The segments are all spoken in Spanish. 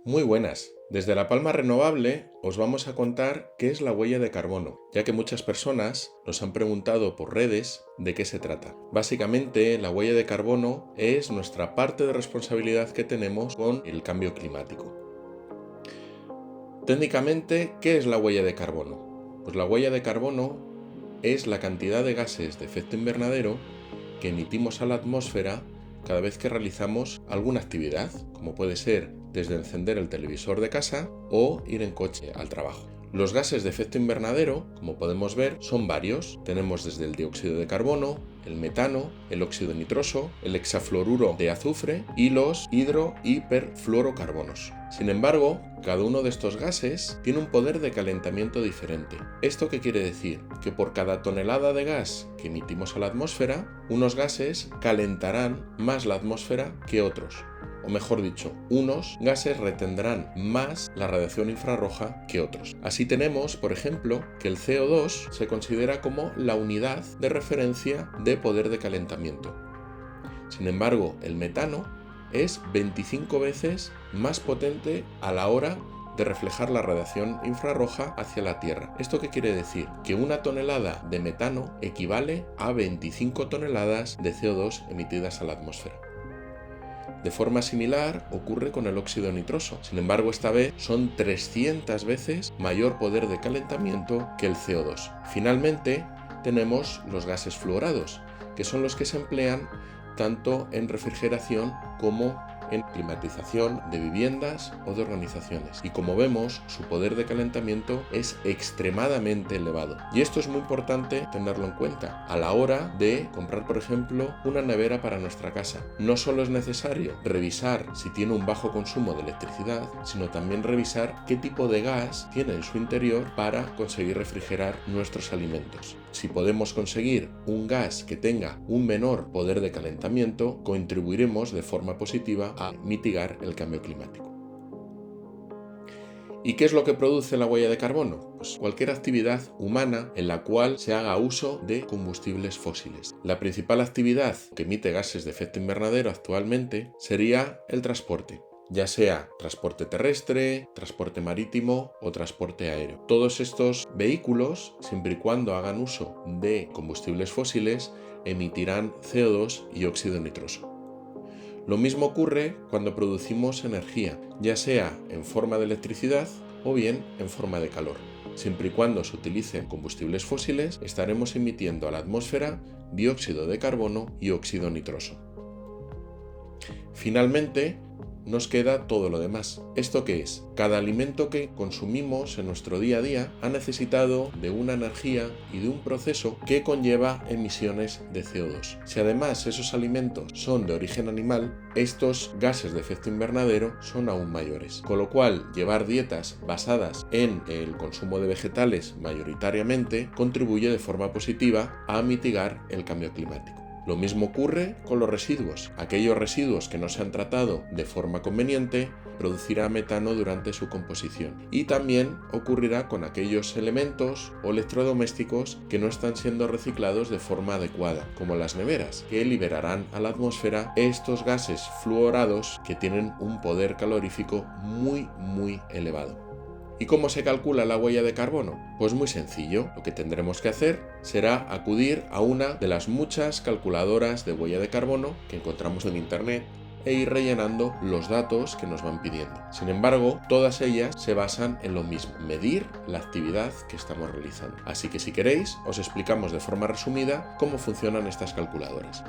Muy buenas. Desde La Palma Renovable os vamos a contar qué es la huella de carbono, ya que muchas personas nos han preguntado por redes de qué se trata. Básicamente, la huella de carbono es nuestra parte de responsabilidad que tenemos con el cambio climático. Técnicamente, ¿qué es la huella de carbono? Pues la huella de carbono es la cantidad de gases de efecto invernadero que emitimos a la atmósfera cada vez que realizamos alguna actividad, como puede ser desde encender el televisor de casa o ir en coche al trabajo. Los gases de efecto invernadero, como podemos ver, son varios. Tenemos desde el dióxido de carbono, el metano, el óxido nitroso, el hexafluoruro de azufre y los hidro y perfluorocarbonos. Sin embargo, cada uno de estos gases tiene un poder de calentamiento diferente. ¿Esto qué quiere decir? Que por cada tonelada de gas que emitimos a la atmósfera, unos gases calentarán más la atmósfera que otros. O mejor dicho, unos gases retendrán más la radiación infrarroja que otros. Así tenemos, por ejemplo, que el CO2 se considera como la unidad de referencia de poder de calentamiento. Sin embargo, el metano es 25 veces más potente a la hora de reflejar la radiación infrarroja hacia la Tierra. ¿Esto qué quiere decir? Que una tonelada de metano equivale a 25 toneladas de CO2 emitidas a la atmósfera. De forma similar ocurre con el óxido nitroso. Sin embargo, esta vez son 300 veces mayor poder de calentamiento que el CO2. Finalmente, tenemos los gases fluorados, que son los que se emplean tanto en refrigeración como en climatización de viviendas o de organizaciones. Y como vemos, su poder de calentamiento es extremadamente elevado. Y esto es muy importante tenerlo en cuenta a la hora de comprar, por ejemplo, una nevera para nuestra casa. No solo es necesario revisar si tiene un bajo consumo de electricidad, sino también revisar qué tipo de gas tiene en su interior para conseguir refrigerar nuestros alimentos. Si podemos conseguir un gas que tenga un menor poder de calentamiento, contribuiremos de forma positiva a mitigar el cambio climático. ¿Y qué es lo que produce la huella de carbono? Pues cualquier actividad humana en la cual se haga uso de combustibles fósiles. La principal actividad que emite gases de efecto invernadero actualmente sería el transporte, ya sea transporte terrestre, transporte marítimo o transporte aéreo. Todos estos vehículos, siempre y cuando hagan uso de combustibles fósiles, emitirán CO2 y óxido nitroso. Lo mismo ocurre cuando producimos energía, ya sea en forma de electricidad o bien en forma de calor. Siempre y cuando se utilicen combustibles fósiles, estaremos emitiendo a la atmósfera dióxido de carbono y óxido nitroso. Finalmente, nos queda todo lo demás. ¿Esto qué es? Cada alimento que consumimos en nuestro día a día ha necesitado de una energía y de un proceso que conlleva emisiones de CO2. Si además esos alimentos son de origen animal, estos gases de efecto invernadero son aún mayores. Con lo cual, llevar dietas basadas en el consumo de vegetales mayoritariamente contribuye de forma positiva a mitigar el cambio climático. Lo mismo ocurre con los residuos. Aquellos residuos que no se han tratado de forma conveniente producirá metano durante su composición. Y también ocurrirá con aquellos elementos o electrodomésticos que no están siendo reciclados de forma adecuada, como las neveras, que liberarán a la atmósfera estos gases fluorados que tienen un poder calorífico muy elevado. ¿Y cómo se calcula la huella de carbono? Pues muy sencillo. Lo que tendremos que hacer será acudir a una de las muchas calculadoras de huella de carbono que encontramos en internet e ir rellenando los datos que nos van pidiendo. Sin embargo, todas ellas se basan en lo mismo, medir la actividad que estamos realizando. Así que si queréis, os explicamos de forma resumida cómo funcionan estas calculadoras.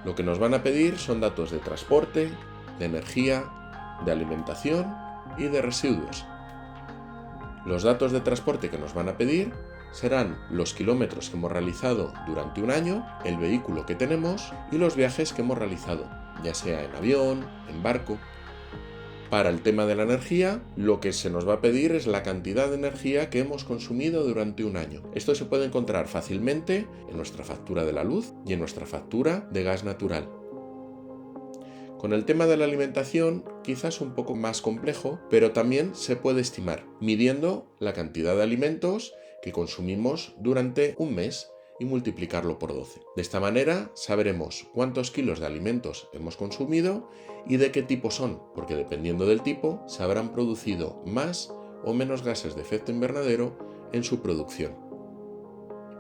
Lo que nos van a pedir son datos de transporte, de energía, de alimentación y de residuos. Los datos de transporte que nos van a pedir serán los kilómetros que hemos realizado durante un año, el vehículo que tenemos y los viajes que hemos realizado, ya sea en avión, en barco. Para el tema de la energía, lo que se nos va a pedir es la cantidad de energía que hemos consumido durante un año. Esto se puede encontrar fácilmente en nuestra factura de la luz y en nuestra factura de gas natural. Con el tema de la alimentación quizás un poco más complejo, pero también se puede estimar, midiendo la cantidad de alimentos que consumimos durante un mes y multiplicarlo por 12. De esta manera sabremos cuántos kilos de alimentos hemos consumido y de qué tipo son, porque dependiendo del tipo se habrán producido más o menos gases de efecto invernadero en su producción.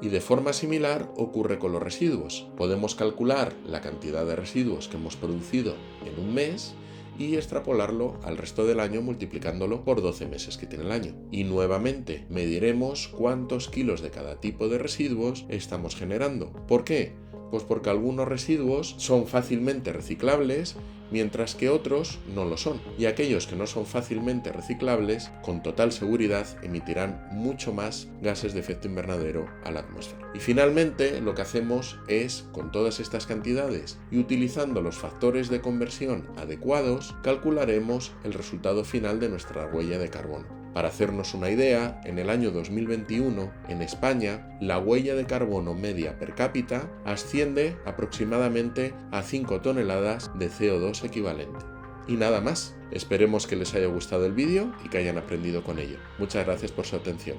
Y de forma similar ocurre con los residuos. Podemos calcular la cantidad de residuos que hemos producido en un mes y extrapolarlo al resto del año multiplicándolo por 12 meses que tiene el año. Y nuevamente mediremos cuántos kilos de cada tipo de residuos estamos generando. ¿Por qué? Pues porque algunos residuos son fácilmente reciclables, mientras que otros no lo son. Y aquellos que no son fácilmente reciclables, con total seguridad, emitirán mucho más gases de efecto invernadero a la atmósfera. Y finalmente, lo que hacemos es, con todas estas cantidades y utilizando los factores de conversión adecuados, calcularemos el resultado final de nuestra huella de carbono. Para hacernos una idea, en el año 2021, en España, la huella de carbono media per cápita asciende aproximadamente a 5 toneladas de CO2 equivalente. Y nada más, esperemos que les haya gustado el vídeo y que hayan aprendido con ello. Muchas gracias por su atención.